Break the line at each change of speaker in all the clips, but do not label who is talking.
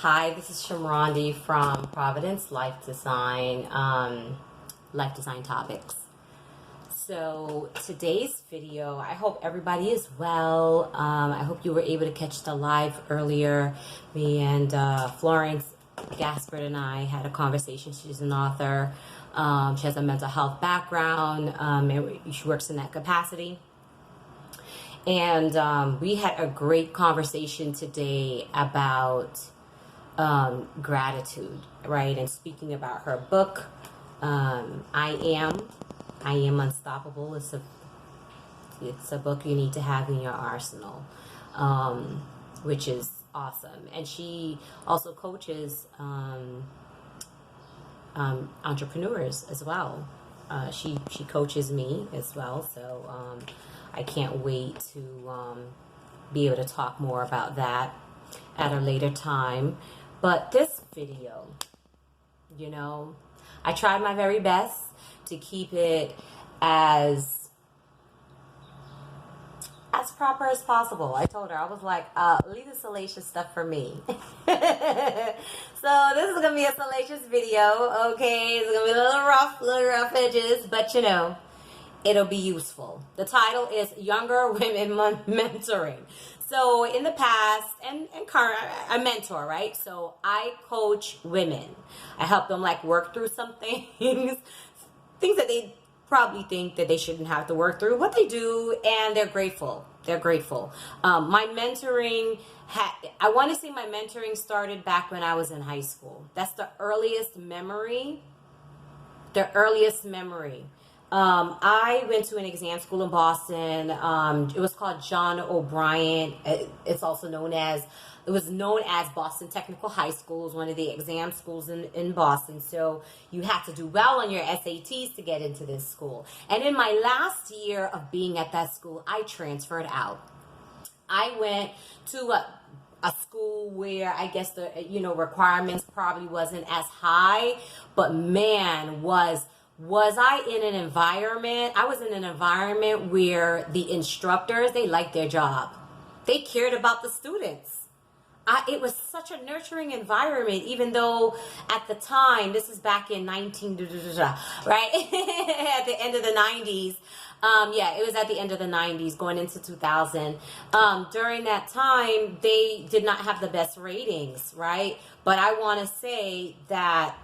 Hi, this is Shamrondi from Providence Life Design Topics. So today's video, I hope everybody is well. I hope you were able to catch the live earlier. Me and Florence Gaspard and I had a conversation. She's an author. She has a mental health background. And she works in that capacity. And we had a great conversation today about gratitude, right? And speaking about her book, I Am Unstoppable. It's a book you need to have in your arsenal, which is awesome. And she also coaches entrepreneurs as well. She coaches me as well, so I can't wait to be able to talk more about that at a later time. But this video, I tried my very best to keep it as proper as possible. I told her, I was like, leave the salacious stuff for me. So this is going to be a salacious video, okay? It's going to be a little rough edges, but it'll be useful. The title is Younger Women Mentoring. So in the past, and current, I mentor, right? So I coach women. I help them work through some things that they probably think that they shouldn't have to work through, but they do, and they're grateful. They're grateful. My mentoring, I want to say my mentoring started back when I was in high school. That's the earliest memory. I went to an exam school in Boston. It was called John O'Brien. It was known as Boston Technical High School. It was one of the exam schools in Boston. So you had to do well on your SATs to get into this school. And in my last year of being at that school, I transferred out. I went to a school where I guess the requirements probably wasn't as high, but man, was I in an environment, I was in an environment where the instructors, they liked their job. They cared about the students. It was such a nurturing environment, even though at the time, this is back in right? At the end of the 90s. It was at the end of the 90s, going into 2000. During that time, they did not have the best ratings, right? But I want to say that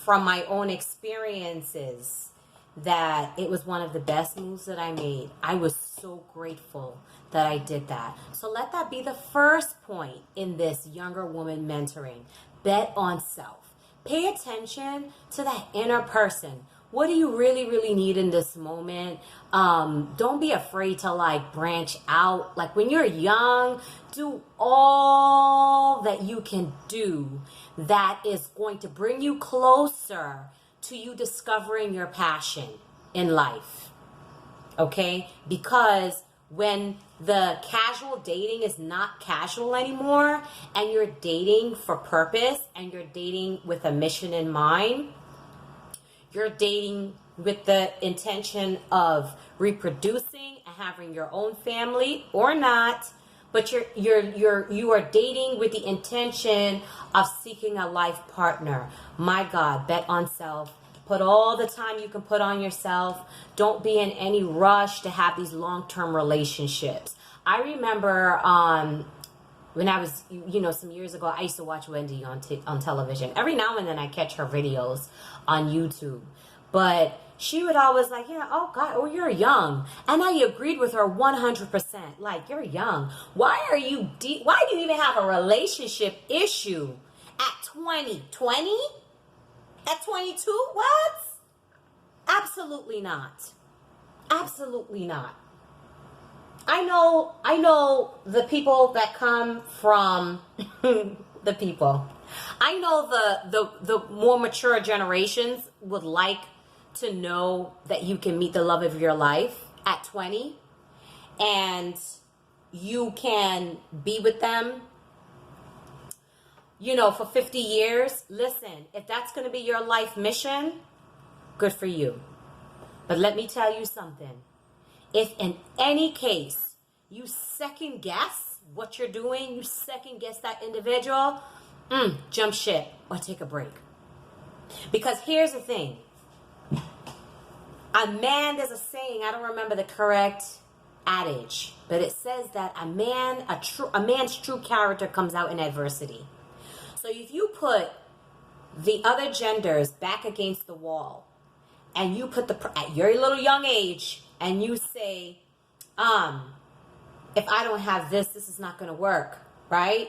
from my own experiences, that it was one of the best moves that I made. I was so grateful that I did that. So let that be the first point in this younger woman mentoring. Bet on self. Pay attention to that inner person. What do you really, really need in this moment? Don't be afraid to branch out. When you're young, do all that you can do that is going to bring you closer to you discovering your passion in life. Okay? Because when the casual dating is not casual anymore, and you're dating for purpose, and you're dating with a mission in mind, you're dating with the intention of reproducing and having your own family or not, but you are dating with the intention of seeking a life partner. My God, bet on self. Put all the time you can put on yourself. Don't be in any rush to have these long-term relationships. I remember when I was, some years ago, I used to watch Wendy on television. Every now and then I catch her videos on YouTube. But she would always oh God, oh, you're young. And I agreed with her 100%. You're young. Why do you even have a relationship issue at 20? 20? At 22? What? Absolutely not. Absolutely not. I know the people that come from the people. I know the more mature generations would like to know that you can meet the love of your life at 20 and you can be with them for 50 years. Listen, if that's going to be your life mission, good for you. But let me tell you something. If in any case you second guess what you're doing, you second guess that individual, jump ship or take a break. Because here's the thing. A man, there's a saying, I don't remember the correct adage, but it says that a man's true character comes out in adversity. So if you put the other genders back against the wall, and you put at your little young age, and you say, if I don't have this, this is not going to work, right?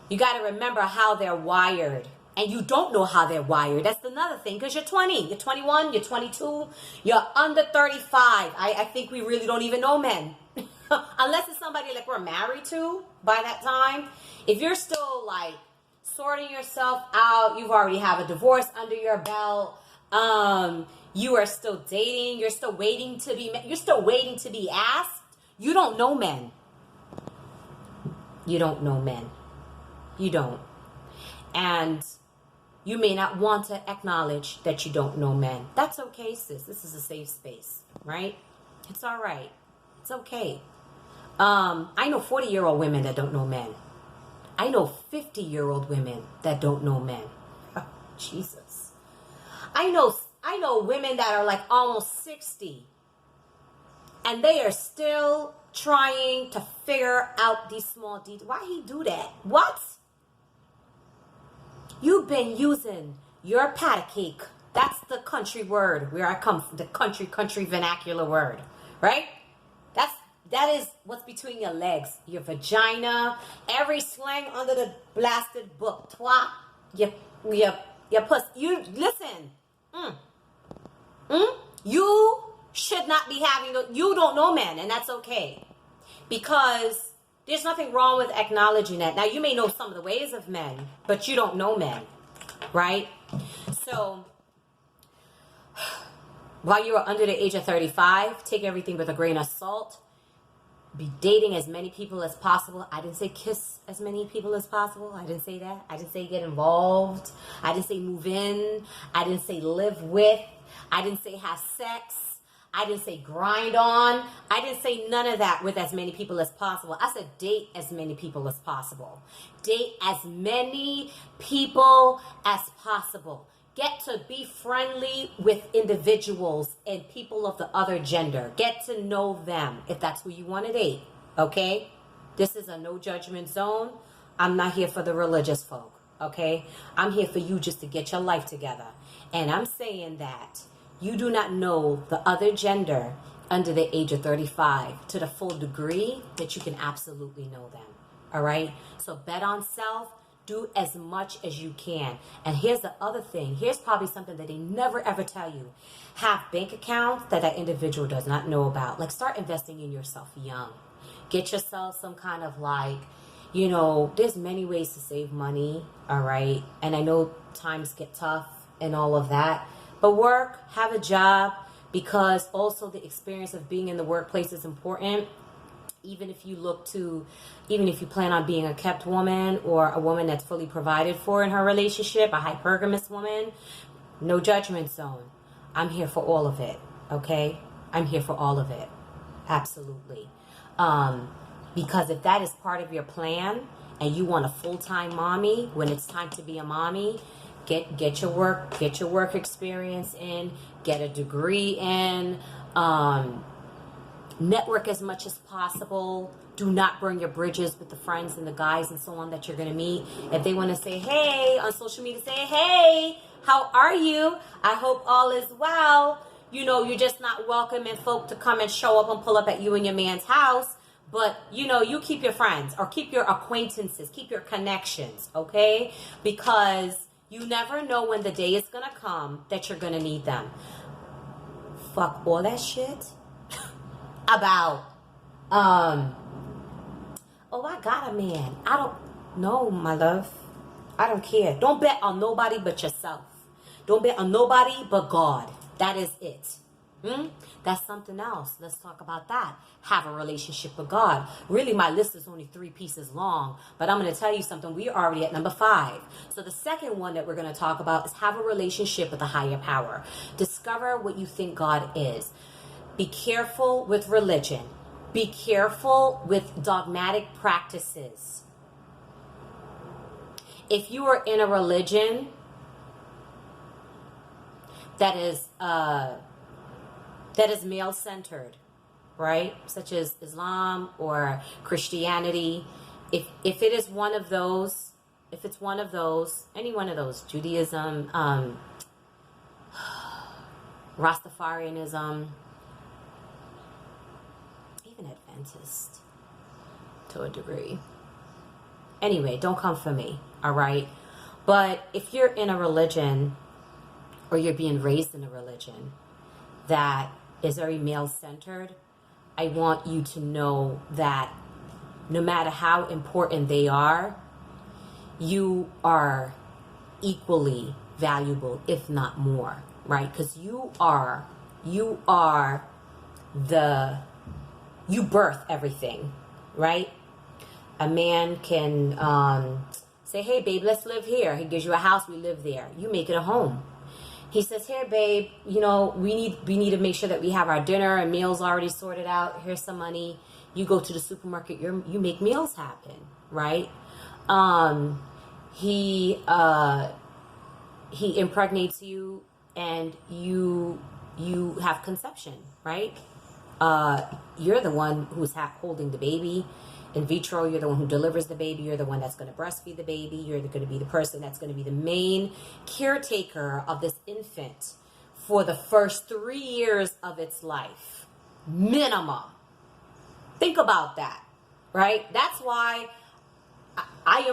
You got to remember how they're wired. And you don't know how they're wired. That's another thing, because you're 20, you're 21, you're 22, you're under 35. I think we really don't even know men. Unless it's somebody like we're married to by that time. If you're still like sorting yourself out, you've already have a divorce under your belt, you are still dating, you're still waiting to be asked, you don't know men. You don't know men. You don't. And you may not want to acknowledge that you don't know men. That's okay, sis. This is a safe space, right? It's all right. It's okay. I know 40-year-old women that don't know men. I know 50-year-old women that don't know men. Oh, Jesus. I know women that are like almost 60, and they are still trying to figure out these small details. Why he do that? What? You've been using your patty cake. That's the country word where I come from, the country vernacular word, right? That is what's between your legs, your vagina, every slang under the blasted book. Twat, your puss. You listen. You should not be having. You don't know men, and that's okay, because there's nothing wrong with acknowledging that. Now, you may know some of the ways of men, but you don't know men, right? So, while you are under the age of 35, take everything with a grain of salt. Be dating as many people as possible. I didn't say kiss as many people as possible. I didn't say that. I didn't say get involved. I didn't say move in. I didn't say live with. I didn't say have sex. I didn't say grind on. I didn't say none of that with as many people as possible. I said date as many people as possible. Date as many people as possible. Get to be friendly with individuals and people of the other gender. Get to know them if that's who you want to date, okay? This is a no judgment zone. I'm not here for the religious folk, okay? I'm here for you just to get your life together. And I'm saying that you do not know the other gender under the age of 35 to the full degree that you can absolutely know them, all right? So bet on self. Do as much as you can. And here's the other thing. Here's probably something that they never ever tell you. Have bank accounts that individual does not know about. Like, start investing in yourself young. Get yourself some kind of like, there's many ways to save money, all right? And I know times get tough and all of that. But work, have a job, because also the experience of being in the workplace is important. Even if you plan on being a kept woman or a woman that's fully provided for in her relationship, a hypergamous woman, no judgment zone. I'm here for all of it, okay? I'm here for all of it. Absolutely. Because if that is part of your plan and you want a full-time mommy when it's time to be a mommy, get your work experience in, get a degree in, network as much as possible. Do not burn your bridges with the friends and the guys and so on that you're going to meet. If they want to say, hey, on social media, say, hey, how are you? I hope all is well. You're just not welcoming folk to come and show up and pull up at you and your man's house. But, you keep your friends or keep your acquaintances, keep your connections, okay? Because you never know when the day is going to come that you're going to need them. Fuck all that shit about, I got a man. I don't know, my love. I don't care. Don't bet on nobody but yourself. Don't bet on nobody but God. That is it. That's something else. Let's talk about that. Have a relationship with God. Really, my list is only 3 pieces long, but I'm going to tell you something. We're already at number 5. So the second one that we're going to talk about is have a relationship with a higher power. Discover what you think God is. Be careful with religion. Be careful with dogmatic practices. if you are in a religion that is male centered, right? Such as Islam or Christianity. If it is one of those, if it's one of those, any one of those, Judaism, Rastafarianism, even Adventist to a degree. Anyway, don't come for me, all right? But if you're in a religion or you're being raised in a religion that is very male-centered, I want you to know that no matter how important they are, you are equally valuable, if not more, right? Because you birth everything, right? A man can say, hey, babe, let's live here. He gives you a house, we live there. You make it a home. He says, here, babe, you know, we need to make sure that we have our dinner and meals already sorted out. Here's some money. You go to the supermarket, you make meals happen, right? He impregnates you and you have conception, right? You're the one who's holding the baby. In vitro, you're the one who delivers the baby. You're the one that's going to breastfeed the baby. You're going to be the person that's going to be the main caretaker of this infant for the first 3 years of its life. Minimum. Think about that, right? That's why I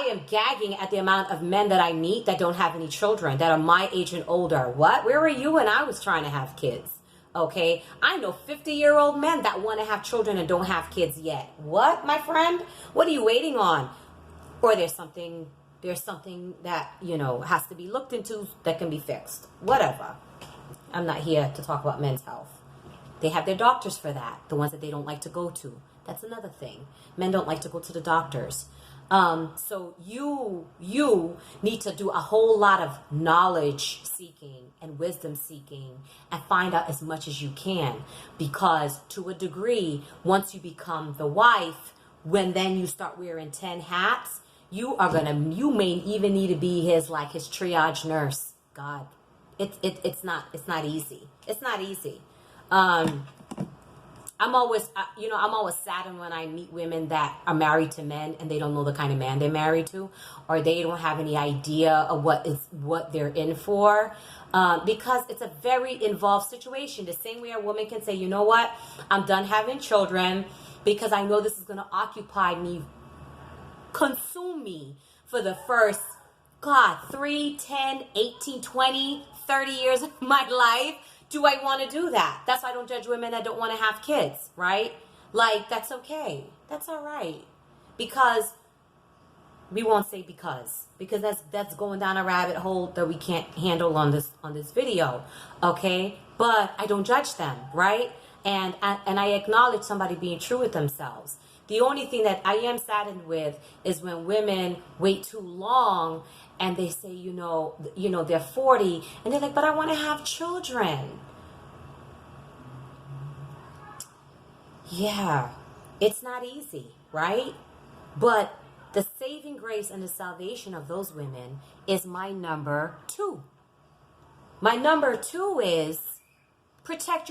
am gagging at the amount of men that I meet that don't have any children, that are my age and older. What? Where were you when I was trying to have kids? Okay, I know 50-year-old men that want to have children and don't have kids yet. What, my friend? What are you waiting on? Or there's something that, you know, has to be looked into that can be fixed. Whatever. I'm not here to talk about men's health. They have their doctors for that, the ones that they don't like to go to. That's another thing. Men don't like to go to the doctors. So you need to do a whole lot of knowledge seeking and wisdom seeking and find out as much as you can, because to a degree, once you become the wife, when then you start wearing 10 hats, you may even need to be his triage nurse. God, it's not easy. It's not easy. I'm always saddened when I meet women that are married to men and they don't know the kind of man they're married to, or they don't have any idea of what they're in for, because it's a very involved situation. The same way a woman can say, you know what, I'm done having children because I know this is going to occupy me, consume me for the first, 3, 10, 18, 20, 30 years of my life. Do I want to do that? That's why I don't judge women that don't want to have kids, right? Like, that's okay. That's all right. Because we won't say because that's going down a rabbit hole that we can't handle on this video, okay? But I don't judge them, right? And I acknowledge somebody being true with themselves. The only thing that I am saddened with is when women wait too long and they say, you know, they're 40 and they're like, but I want to have children. Yeah, it's not easy, right? But the saving grace and the salvation of those women is my number 2. My number 2 is protect your